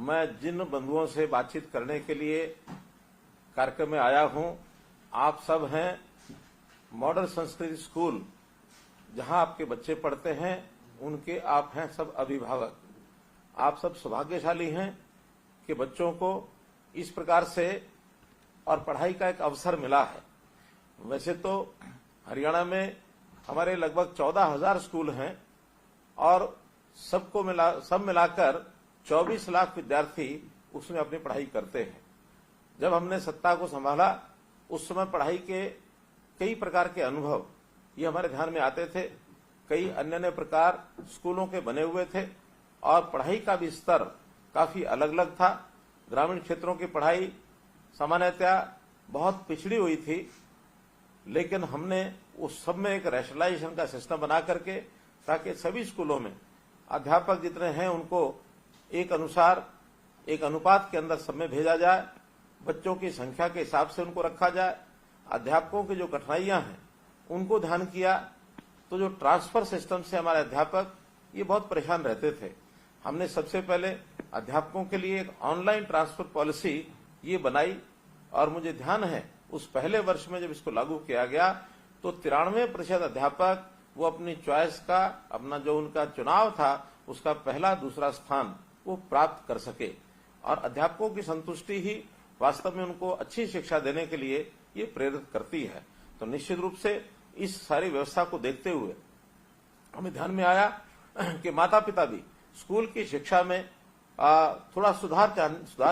मैं जिन बंधुओं से बातचीत करने के लिए कार्यक्रम में आया हूं, आप सब हैं मॉडल संस्कृति स्कूल जहां आपके बच्चे पढ़ते हैं, उनके आप हैं सब अभिभावक। आप सब सौभाग्यशाली हैं कि बच्चों को इस प्रकार से और पढ़ाई का एक अवसर मिला है। वैसे तो हरियाणा में हमारे लगभग 14,000 स्कूल हैं और सब मिलाकर 24 लाख विद्यार्थी उसमें अपनी पढ़ाई करते हैं। जब हमने सत्ता को संभाला उस समय पढ़ाई के कई प्रकार के अनुभव ये हमारे ध्यान में आते थे। कई अन्य प्रकार स्कूलों के बने हुए थे और पढ़ाई का भी स्तर काफी अलग अलग था। ग्रामीण क्षेत्रों की पढ़ाई सामान्यतः बहुत पिछड़ी हुई थी, लेकिन हमने उस सब में एक रैशनलाइजेशन का सिस्टम बना करके, ताकि सभी स्कूलों में अध्यापक जितने हैं उनको एक अनुपात के अंदर सब में भेजा जाए, बच्चों की संख्या के हिसाब से उनको रखा जाए। अध्यापकों की जो कठिनाइयां हैं उनको ध्यान किया, तो जो ट्रांसफर सिस्टम से हमारे अध्यापक ये बहुत परेशान रहते थे। हमने सबसे पहले अध्यापकों के लिए एक ऑनलाइन ट्रांसफर पॉलिसी ये बनाई और मुझे ध्यान है उस पहले वर्ष में जब इसको लागू किया गया तो 93% अध्यापक वो अपनी चॉइस का, अपना जो उनका चुनाव था उसका पहला दूसरा स्थान वो प्राप्त कर सके। और अध्यापकों की संतुष्टि ही वास्तव में उनको अच्छी शिक्षा देने के लिए ये प्रेरित करती है। तो निश्चित रूप से इस सारी व्यवस्था को देखते हुए हमें ध्यान में आया कि माता पिता भी स्कूल की शिक्षा में थोड़ा सुधार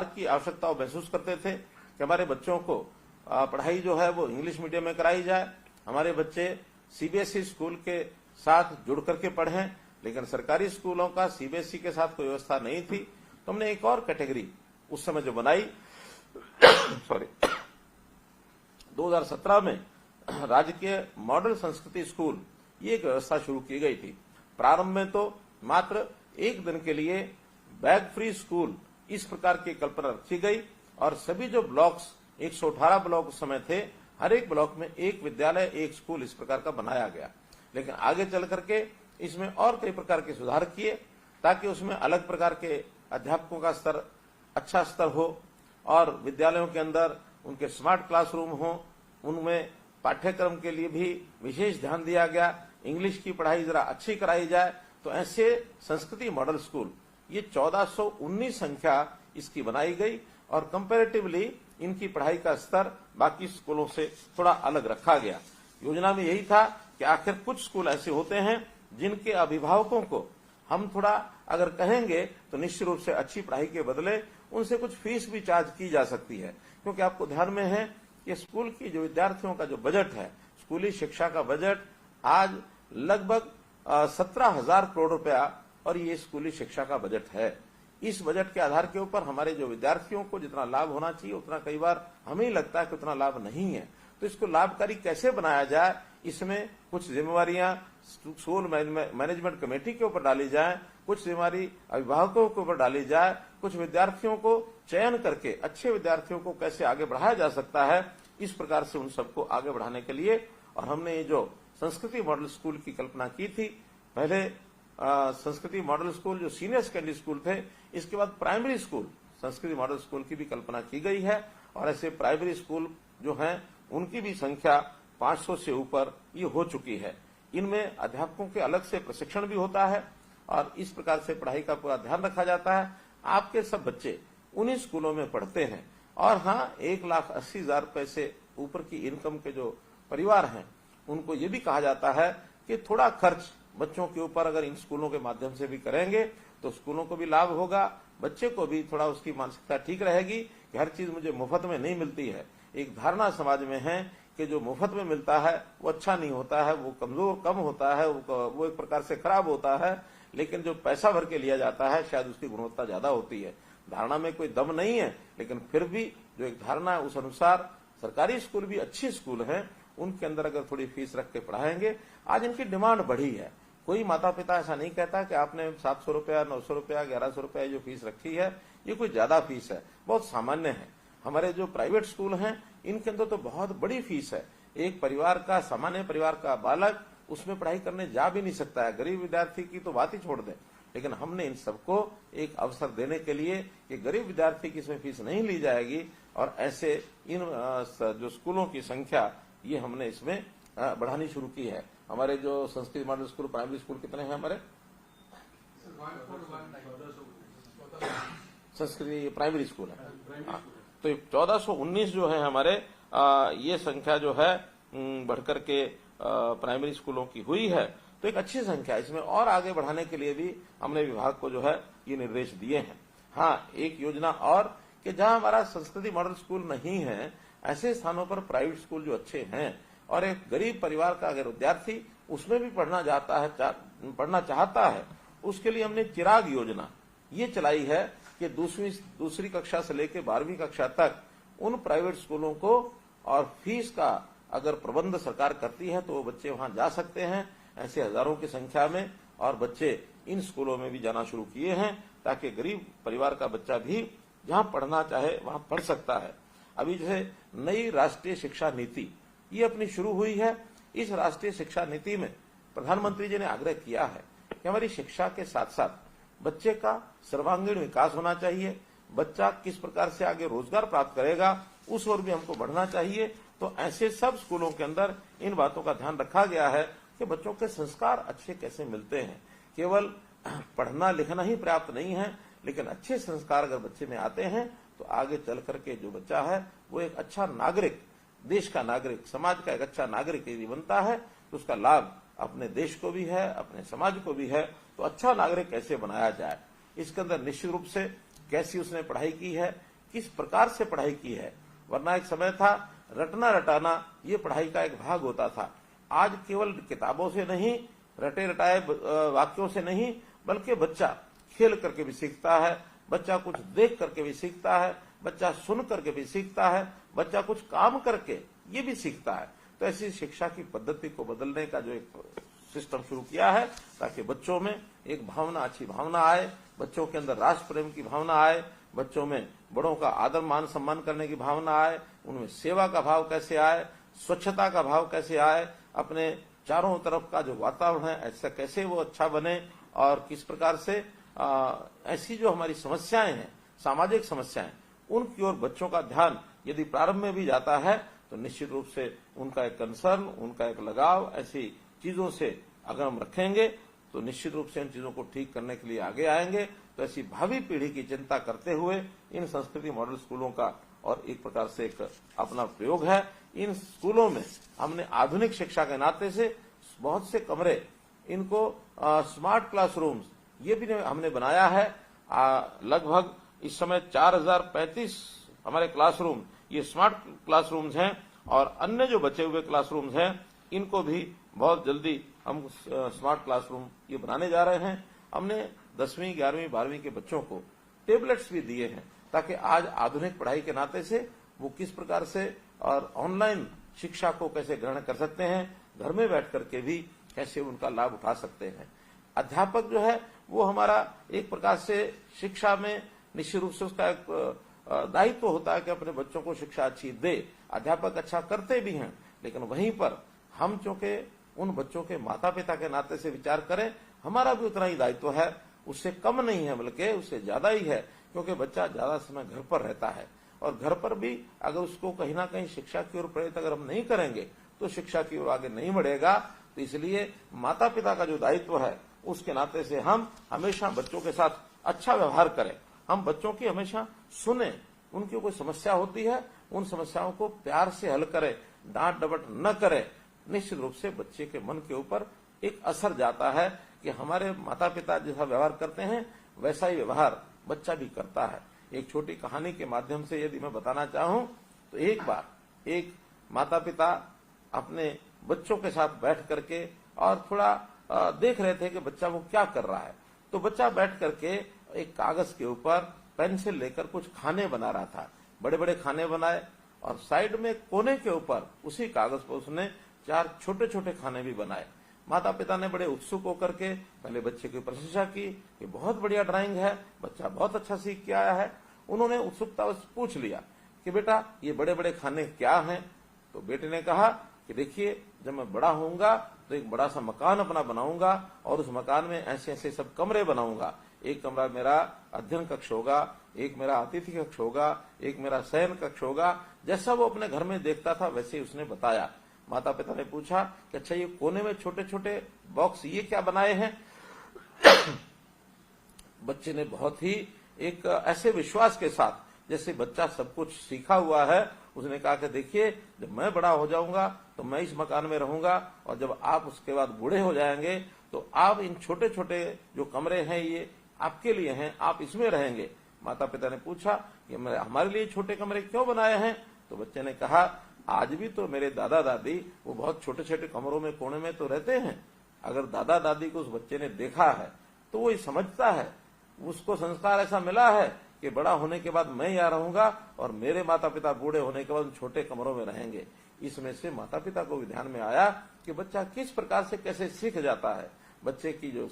की आवश्यकता महसूस करते थे कि हमारे बच्चों को पढ़ाई जो है वो इंग्लिश मीडियम में कराई जाए, हमारे बच्चे सीबीएसई स्कूल के साथ जुड़ करके पढ़ें। लेकिन सरकारी स्कूलों का सीबीएसई के साथ कोई व्यवस्था नहीं थी, तो हमने एक और कैटेगरी उस समय जो बनाई 2017 में राजकीय मॉडल संस्कृति स्कूल ये एक व्यवस्था शुरू की गई थी। प्रारंभ में तो मात्र एक दिन के लिए बैग फ्री स्कूल इस प्रकार की कल्पना रखी गई और सभी जो ब्लॉक्स 118 ब्लॉक उस समय थे, हर एक ब्लॉक में एक विद्यालय एक स्कूल इस प्रकार का बनाया गया। लेकिन आगे चल करके इसमें और कई प्रकार के सुधार किए ताकि उसमें अलग प्रकार के अध्यापकों का स्तर अच्छा स्तर हो और विद्यालयों के अंदर उनके स्मार्ट क्लासरूम हो, उनमें पाठ्यक्रम के लिए भी विशेष ध्यान दिया गया, इंग्लिश की पढ़ाई जरा अच्छी कराई जाए। तो ऐसे संस्कृति मॉडल स्कूल ये 1419 संख्या इसकी बनाई गई और कंपैरेटिवली इनकी पढ़ाई का स्तर बाकी स्कूलों से थोड़ा अलग रखा गया। योजना में यही था कि आखिर कुछ स्कूल ऐसे होते हैं जिनके अभिभावकों को हम थोड़ा अगर कहेंगे तो निश्चित रूप से अच्छी पढ़ाई के बदले उनसे कुछ फीस भी चार्ज की जा सकती है। क्योंकि आपको ध्यान में है कि स्कूल की जो विद्यार्थियों का जो बजट है, स्कूली शिक्षा का बजट आज लगभग 17,000 करोड़ रुपया और ये स्कूली शिक्षा का बजट है। इस बजट के आधार के ऊपर हमारे जो विद्यार्थियों को जितना लाभ होना चाहिए उतना कई बार हमें ही लगता है कि उतना लाभ नहीं है। तो इसको लाभकारी कैसे बनाया जाए, इसमें कुछ जिम्मेवारियां स्कूल मैनेजमेंट कमेटी के ऊपर डाली जाए, कुछ जिम्मेवारी अभिभावकों के ऊपर डाली जाए, कुछ विद्यार्थियों को चयन करके अच्छे विद्यार्थियों को कैसे आगे बढ़ाया जा सकता है, इस प्रकार से उन सबको आगे बढ़ाने के लिए और हमने ये जो संस्कृति मॉडल स्कूल की कल्पना की थी। पहले संस्कृति मॉडल स्कूल जो सीनियर सेकेंडरी स्कूल थे, इसके बाद प्राइमरी स्कूल संस्कृति मॉडल स्कूल की भी कल्पना की गई है और ऐसे प्राइमरी स्कूल जो हैं उनकी भी संख्या 500 से ऊपर ये हो चुकी है। इनमें अध्यापकों के अलग से प्रशिक्षण भी होता है और इस प्रकार से पढ़ाई का पूरा ध्यान रखा जाता है। आपके सब बच्चे उन्हीं स्कूलों में पढ़ते हैं और हाँ, 1,80,000 रुपए से ऊपर की इनकम के जो परिवार हैं उनको ये भी कहा जाता है कि थोड़ा खर्च बच्चों के ऊपर अगर इन स्कूलों के माध्यम से भी करेंगे तो स्कूलों को भी लाभ होगा, बच्चे को भी थोड़ा उसकी मानसिकता ठीक रहेगी कि हर चीज मुझे मुफ्त में नहीं मिलती है। एक धारणा समाज में है कि जो मुफ्त में मिलता है वो अच्छा नहीं होता है, वो कमजोर कम होता है, वो एक प्रकार से खराब होता है, लेकिन जो पैसा भर के लिया जाता है शायद उसकी गुणवत्ता ज्यादा होती है। धारणा में कोई दम नहीं है, लेकिन फिर भी जो एक धारणा है उस अनुसार सरकारी स्कूल भी अच्छे स्कूल हैं, उनके अंदर अगर थोड़ी फीस रख के पढ़ाएंगे। आज इनकी डिमांड बढ़ी है, कोई माता पिता ऐसा नहीं कहता कि आपने 700 रुपया 900 रुपया 1100 रुपया जो फीस रखी है ये कोई ज्यादा फीस है, बहुत सामान्य है। हमारे जो प्राइवेट स्कूल हैं इनके अंदर तो बहुत बड़ी फीस है। एक परिवार का, सामान्य परिवार का बालक उसमें पढ़ाई करने जा भी नहीं सकता है, गरीब विद्यार्थी की तो बात ही छोड़ दें। लेकिन हमने इन सबको एक अवसर देने के लिए कि गरीब विद्यार्थी की इसमें फीस नहीं ली जाएगी और ऐसे इन जो स्कूलों की संख्या ये हमने इसमें बढ़ानी शुरू की है। हमारे जो Sanskrit model school primary school कितने हैं हमारे संस्कृत प्राइमरी स्कूल है, तो 1419 जो है हमारे ये संख्या जो है बढ़कर के प्राइमरी स्कूलों की हुई है, तो एक अच्छी संख्या। इसमें और आगे बढ़ाने के लिए भी हमने विभाग को जो है ये निर्देश दिए हैं। हाँ, एक योजना और कि जहां हमारा संस्कृति मॉडल स्कूल नहीं है, ऐसे स्थानों पर प्राइवेट स्कूल जो अच्छे हैं और एक गरीब परिवार का अगर विद्यार्थी उसमें भी पढ़ना चाहता है, उसके लिए हमने चिराग योजना ये चलाई है कि दूसरी कक्षा से लेकर 12वीं कक्षा तक उन प्राइवेट स्कूलों को और फीस का अगर प्रबंध सरकार करती है तो वो बच्चे वहां जा सकते हैं, ऐसे हजारों की संख्या में, और बच्चे इन स्कूलों में भी जाना शुरू किए हैं ताकि गरीब परिवार का बच्चा भी जहां पढ़ना चाहे वहां पढ़ सकता है। अभी जैसे नई राष्ट्रीय शिक्षा नीति ये अपनी शुरू हुई है। इस राष्ट्रीय शिक्षा नीति में प्रधानमंत्री जी ने आग्रह किया है कि हमारी शिक्षा के साथ साथ बच्चे का सर्वांगीण विकास होना चाहिए, बच्चा किस प्रकार से आगे रोजगार प्राप्त करेगा उस ओर भी हमको बढ़ना चाहिए। तो ऐसे सब स्कूलों के अंदर इन बातों का ध्यान रखा गया है कि बच्चों के संस्कार अच्छे कैसे मिलते हैं। केवल पढ़ना लिखना ही पर्याप्त नहीं है, लेकिन अच्छे संस्कार अगर बच्चे में आते हैं तो आगे चल करके जो बच्चा है वो एक अच्छा नागरिक, देश का नागरिक, समाज का एक अच्छा नागरिक यदि बनता है तो उसका लाभ अपने देश को भी है, अपने समाज को भी है। तो अच्छा नागरिक कैसे बनाया जाए, इसके अंदर निश्चित रूप से कैसी उसने पढ़ाई की है, किस प्रकार से पढ़ाई की है। वरना एक समय था रटना रटाना ये पढ़ाई का एक भाग होता था। आज केवल किताबों से नहीं, रटे रटाए वाक्यों से नहीं, बल्कि बच्चा खेल करके भी सीखता है, बच्चा कुछ देख करके भी सीखता है, बच्चा सुन करके भी सीखता है, बच्चा कुछ काम करके ये भी सीखता है। तो ऐसी शिक्षा की पद्धति को बदलने का जो एक सिस्टम शुरू किया है ताकि बच्चों में एक भावना, अच्छी भावना आए, बच्चों के अंदर राष्ट्र प्रेम की भावना आए, बच्चों में बड़ों का आदर मान सम्मान करने की भावना आए, उनमें सेवा का भाव कैसे आए, स्वच्छता का भाव कैसे आए, अपने चारों तरफ का जो वातावरण है ऐसा कैसे वो अच्छा बने, और किस प्रकार से ऐसी जो हमारी समस्याएं हैं, सामाजिक समस्याएं, उनकी ओर बच्चों का ध्यान यदि प्रारंभ में भी जाता है तो निश्चित रूप से उनका एक कंसर्न, उनका एक लगाव ऐसी चीजों से अगर हम रखेंगे तो निश्चित रूप से इन चीजों को ठीक करने के लिए आगे आएंगे। तो ऐसी भावी पीढ़ी की चिंता करते हुए इन संस्कृति मॉडल स्कूलों का और एक प्रकार से एक अपना प्रयोग है। इन स्कूलों में हमने आधुनिक शिक्षा के नाते से बहुत से कमरे, इनको स्मार्ट क्लासरूम्स ये भी हमने बनाया है। लगभग इस समय 4035 हमारे क्लासरूम ये स्मार्ट क्लासरूम्स हैं, और अन्य जो बचे हुए क्लासरूम्स हैं इनको भी बहुत जल्दी हम स्मार्ट क्लासरूम ये बनाने जा रहे हैं। हमने 10वीं 11वीं 12वीं के बच्चों को टेबलेट्स भी दिए हैं ताकि आज आधुनिक पढ़ाई के नाते से वो किस प्रकार से और ऑनलाइन शिक्षा को कैसे ग्रहण कर सकते हैं, घर में बैठ करके भी कैसे उनका लाभ उठा सकते हैं। अध्यापक जो है वो हमारा एक प्रकार से शिक्षा में निश्चित रूप से उसका एक दायित्व होता है कि अपने बच्चों को शिक्षा अच्छी दे। अध्यापक अच्छा करते भी हैं, लेकिन वहीं पर हम चूंकि उन बच्चों के माता पिता के नाते से विचार करें, हमारा भी उतना ही दायित्व है, उससे कम नहीं है बल्कि उससे ज्यादा ही है, क्योंकि बच्चा ज्यादा समय घर पर रहता है और घर पर भी अगर उसको कहीं ना कहीं शिक्षा की ओर प्रेरित अगर हम नहीं करेंगे तो शिक्षा की ओर आगे नहीं बढ़ेगा। तो इसलिए माता पिता का जो दायित्व है उसके नाते से हम हमेशा बच्चों के साथ अच्छा व्यवहार करें, हम बच्चों की हमेशा सुने, उनकी कोई समस्या होती है उन समस्याओं को प्यार से हल करें, डांट डपट न करें। निश्चित रूप से बच्चे के मन के ऊपर एक असर जाता है कि हमारे माता पिता जैसा व्यवहार करते हैं वैसा ही व्यवहार बच्चा भी करता है। एक छोटी कहानी के माध्यम से यदि मैं बताना चाहूं तो एक बार एक माता पिता अपने बच्चों के साथ बैठ करके और थोड़ा देख रहे थे कि बच्चा वो क्या कर रहा है। तो बच्चा बैठ करके एक कागज के ऊपर पेंसिल लेकर कुछ खाने बना रहा था, बड़े बड़े खाने बनाए, और साइड में कोने के ऊपर उसी कागज पर उसने 4 छोटे छोटे खाने भी बनाए। माता पिता ने बड़े उत्सुक होकर के पहले बच्चे की प्रशंसा की कि बहुत बढ़िया ड्राइंग है, बच्चा बहुत अच्छा सीख के आया है। उन्होंने उत्सुकता से पूछ लिया कि बेटा ये बड़े बड़े खाने क्या हैं। तो बेटे ने कहा कि देखिए जब मैं बड़ा होऊंगा तो एक बड़ा सा मकान अपना बनाऊंगा और उस मकान में ऐसे ऐसे सब कमरे बनाऊंगा। एक कमरा मेरा अध्ययन कक्ष होगा, एक मेरा अतिथि कक्ष होगा, एक मेरा शयन कक्ष होगा। जैसा वो अपने घर में देखता था वैसे ही उसने बताया। माता पिता ने पूछा कि अच्छा ये कोने में छोटे छोटे बॉक्स ये क्या बनाए हैं? बच्चे ने बहुत ही एक ऐसे विश्वास के साथ, जैसे बच्चा सब कुछ सीखा हुआ है, उसने कहा कि देखिए जब मैं बड़ा हो जाऊंगा तो मैं इस मकान में रहूंगा और जब आप उसके बाद बूढ़े हो जाएंगे तो आप इन छोटे छोटे जो कमरे हैं ये आपके लिए हैं, आप इसमें रहेंगे। माता पिता ने पूछा कि हमारे लिए छोटे कमरे क्यों बनाए हैं? तो बच्चे ने कहा आज भी तो मेरे दादा दादी वो बहुत छोटे छोटे कमरों में कोने में तो रहते हैं। अगर दादा दादी को उस बच्चे ने देखा है तो वो समझता है, उसको संस्कार ऐसा मिला है कि बड़ा होने के बाद मैं यहाँ रहूंगा और मेरे माता पिता बूढ़े होने के बाद छोटे कमरों में रहेंगे। इसमें से माता पिता को भी ध्यान में आया कि बच्चा किस प्रकार से कैसे सीख जाता है। बच्चे की जो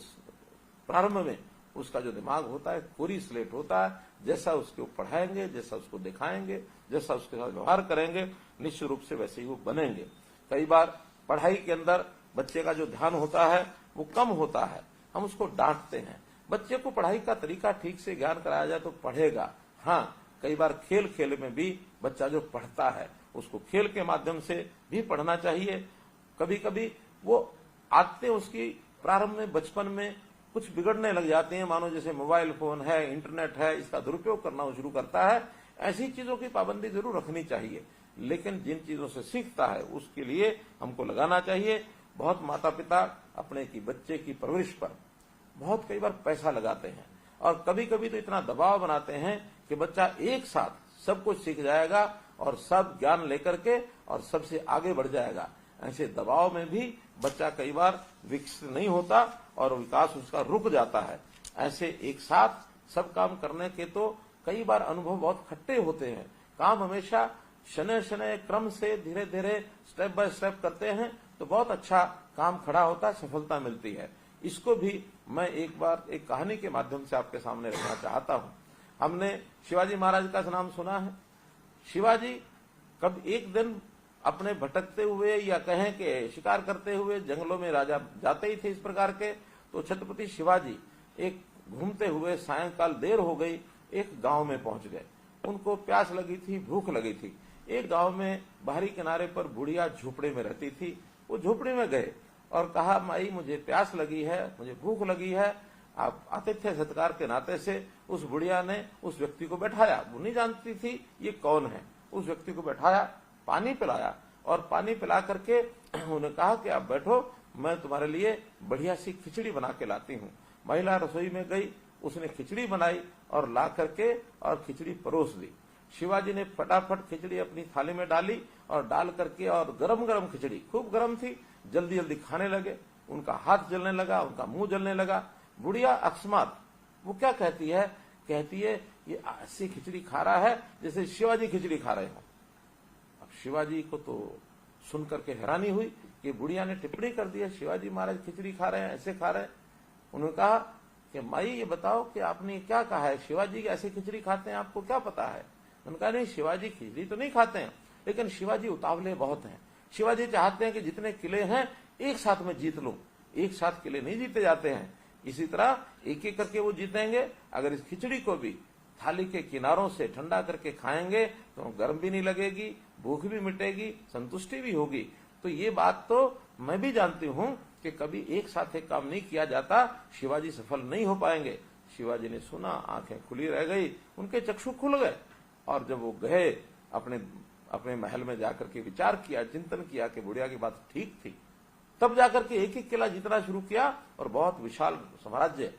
प्रारंभ में उसका जो दिमाग होता है पूरी स्लेट होता है, जैसा उसको पढ़ाएंगे, जैसा उसको दिखाएंगे, जैसा उसके साथ व्यवहार करेंगे, निश्चित रूप से वैसे ही वो बनेंगे। कई बार पढ़ाई के अंदर बच्चे का जो ध्यान होता है वो कम होता है, हम उसको डांटते हैं। बच्चे को पढ़ाई का तरीका ठीक से ज्ञान कराया जाए तो पढ़ेगा। हाँ, कई बार खेल खेल में भी बच्चा जो पढ़ता है उसको खेल के माध्यम से भी पढ़ना चाहिए। कभी कभी वो आदतें उसकी प्रारंभ में बचपन में कुछ बिगड़ने लग जाते हैं, मानो जैसे मोबाइल फोन है, इंटरनेट है, इसका दुरुपयोग करना शुरू करता है। ऐसी चीजों की पाबंदी जरूर रखनी चाहिए, लेकिन जिन चीजों से सीखता है उसके लिए हमको लगाना चाहिए। बहुत माता पिता अपने की बच्चे की परवरिश पर बहुत कई बार पैसा लगाते हैं और कभी कभी तो इतना दबाव बनाते हैं कि बच्चा एक साथ सब कुछ सीख जाएगा और सब ज्ञान लेकर के और सबसे आगे बढ़ जाएगा। ऐसे दबाव में भी बच्चा कई बार विकसित नहीं होता और विकास उसका रुक जाता है। ऐसे एक साथ सब काम करने के तो कई बार अनुभव बहुत खट्टे होते हैं। काम हमेशा शनय शनय क्रम से धीरे धीरे स्टेप बाय स्टेप करते हैं तो बहुत अच्छा काम खड़ा होता है, सफलता मिलती है। इसको भी मैं एक बार एक कहानी के माध्यम से आपके सामने रखना चाहता हूं। हमने शिवाजी महाराज का नाम सुना है। शिवाजी कब एक दिन अपने भटकते हुए या कहें कि शिकार करते हुए जंगलों में राजा जाते ही थे इस प्रकार के, तो छत्रपति शिवाजी एक घूमते हुए सायंकाल देर हो गई, एक गांव में पहुंच गए। उनको प्यास लगी थी, भूख लगी थी। एक गांव में बाहरी किनारे पर बुढ़िया झोपड़े में रहती थी। वो झोपड़ी में गए और कहा माई मुझे प्यास लगी है, मुझे भूख लगी है। आप आतिथ्य सत्कार के नाते से उस बुढ़िया ने उस व्यक्ति को बैठाया। वो नहीं जानती थी ये कौन है। उस व्यक्ति को बैठाया, पानी पिलाया और पानी पिला करके उन्होंने कहा कि आप बैठो, मैं तुम्हारे लिए बढ़िया सी खिचड़ी बना के लाती हूँ। महिला रसोई में गई, उसने खिचड़ी बनाई और ला करके और खिचड़ी परोस दी। शिवाजी ने फटाफट खिचड़ी अपनी थाली में डाली और डाल करके और गरम गरम खिचड़ी खूब गरम थी, जल्दी जल्दी खाने लगे। उनका हाथ जलने लगा, उनका मुंह जलने लगा। बुढ़िया अकस्मात वो क्या कहती है, कहती है ये ऐसी खिचड़ी खा रहा है जैसे शिवाजी खिचड़ी खा रहे हो। अब शिवाजी को तो सुनकर के हैरानी हुई कि बुढ़िया ने टिप्पणी कर दी है शिवाजी महाराज खिचड़ी खा रहे हैं, ऐसे खा रहे हैं। उन्होंने कहा कि माई ये बताओ कि आपने क्या कहा है, शिवाजी ऐसी खिचड़ी खाते हैं, आपको क्या पता है? उन्होंने कहा नहीं, शिवाजी खिचड़ी तो नहीं खाते हैं, लेकिन शिवाजी उतावले बहुत हैं। शिवाजी चाहते हैं कि जितने किले हैं एक साथ में जीत लूं। एक साथ किले नहीं जीते जाते हैं, इसी तरह एक एक करके वो जीतेंगे। अगर इस खिचड़ी को भी थाली के किनारों से ठंडा करके खाएंगे तो गर्म भी नहीं लगेगी, भूख भी मिटेगी, संतुष्टि भी होगी। तो ये बात तो मैं भी जानती हूं कि कभी एक साथ एक काम नहीं किया जाता, शिवाजी सफल नहीं हो पाएंगे। शिवाजी ने सुना, आंखें खुली रह गई, उनके चक्षु खुल गए और जब वो गए अपने महल में जाकर के विचार किया, चिंतन किया कि बुढ़िया की बात ठीक थी, तब जाकर के एक एक किला जीतना शुरू किया और बहुत विशाल साम्राज्य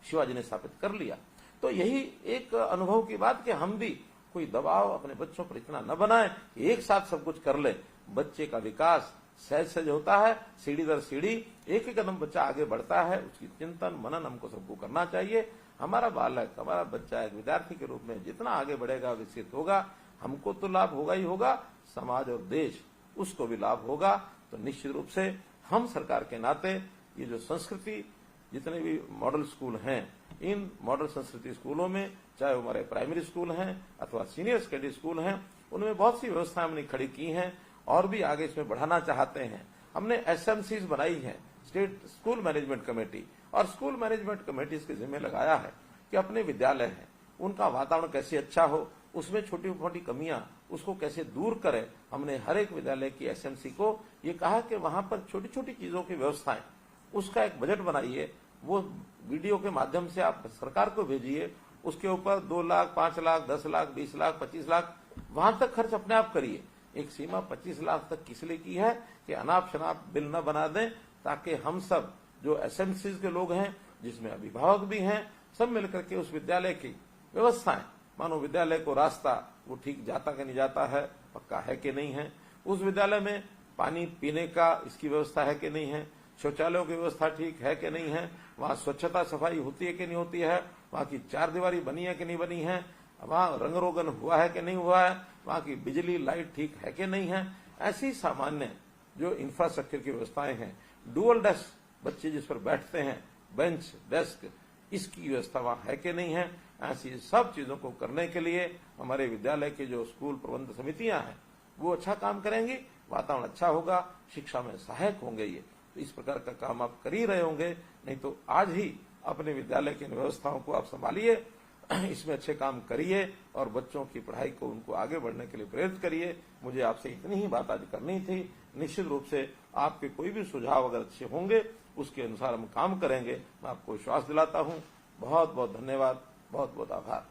शिवाजी ने स्थापित कर लिया। तो यही एक अनुभव की बात कि हम भी कोई दबाव अपने बच्चों पर इतना न बनाएं कि एक साथ सब कुछ कर ले। बच्चे का विकास सहज सहज होता है, सीढ़ी दर सीढ़ी एक एक कदम बच्चा आगे बढ़ता है। उसकी चिंतन मनन हमको सबको करना चाहिए। हमारा बालक, हमारा बच्चा एक विद्यार्थी के रूप में जितना आगे बढ़ेगा, विकसित होगा, हमको तो लाभ होगा ही होगा, समाज और देश उसको भी लाभ होगा। तो निश्चित रूप से हम सरकार के नाते ये जो संस्कृति, जितने भी मॉडल स्कूल हैं, इन मॉडल संस्कृति स्कूलों में, चाहे हमारे प्राइमरी स्कूल हैं अथवा सीनियर सेकेंडरी स्कूल हैं, उनमें बहुत सी व्यवस्थाएं हमने खड़ी की हैं और भी आगे इसमें बढ़ाना चाहते हैं। हमने एसएमसीज बनाई हैं, स्टेट स्कूल मैनेजमेंट कमेटी, और स्कूल मैनेजमेंट कमेटी के जिम्मे लगाया है कि अपने विद्यालय हैं उनका वातावरण कैसे अच्छा हो, उसमें छोटी मोटी कमियां उसको कैसे दूर करें। हमने हर एक विद्यालय की एसएमसी को ये कहा कि वहां पर छोटी छोटी चीजों की व्यवस्थाएं, उसका एक बजट बनाइए, वो वीडियो के माध्यम से आप सरकार को भेजिए, उसके ऊपर 2 लाख, 5 लाख, 10 लाख, 20 लाख, 25 लाख वहां तक खर्च अपने आप करिए। एक सीमा 25 लाख तक किस लिए की है कि अनाप शनाप बिल न बना दें, ताकि हम सब जो एसएमसीज के लोग हैं, जिसमें अभिभावक भी हैं, सब मिलकर के उस विद्यालय की व्यवस्थाएं, मानो विद्यालय को रास्ता वो ठीक जाता कि नहीं जाता है, पक्का है कि नहीं है, उस विद्यालय में पानी पीने का इसकी व्यवस्था है कि नहीं है, शौचालयों की व्यवस्था ठीक है कि नहीं है, वहां स्वच्छता सफाई होती है कि नहीं होती है, वहां की चारदीवारी बनी है कि नहीं बनी है, वहां रंग रोगन हुआ है कि नहीं हुआ है, वहां की बिजली लाइट ठीक है कि नहीं है। ऐसी सामान्य जो इंफ्रास्ट्रक्चर की व्यवस्थाएं हैं, डुअल डेस्क बच्चे जिस पर बैठते हैं, बेंच डेस्क, इसकी व्यवस्था वहां है कि नहीं है। ऐसी सब चीजों को करने के लिए हमारे विद्यालय के जो स्कूल प्रबंध समितियां हैं वो अच्छा काम करेंगी, वातावरण अच्छा होगा, शिक्षा में सहायक होंगे। ये तो इस प्रकार का काम आप कर ही रहे होंगे, नहीं तो आज ही अपने विद्यालय की व्यवस्थाओं को आप संभालिए, इसमें अच्छे काम करिए और बच्चों की पढ़ाई को उनको आगे बढ़ने के लिए प्रेरित करिए। मुझे आपसे इतनी ही बात आज करनी थी। निश्चित रूप से आपके कोई भी सुझाव अगर अच्छे होंगे उसके अनुसार हम काम करेंगे, मैं आपको विश्वास दिलाता हूं। बहुत बहुत धन्यवाद, बहुत बहुत आभार।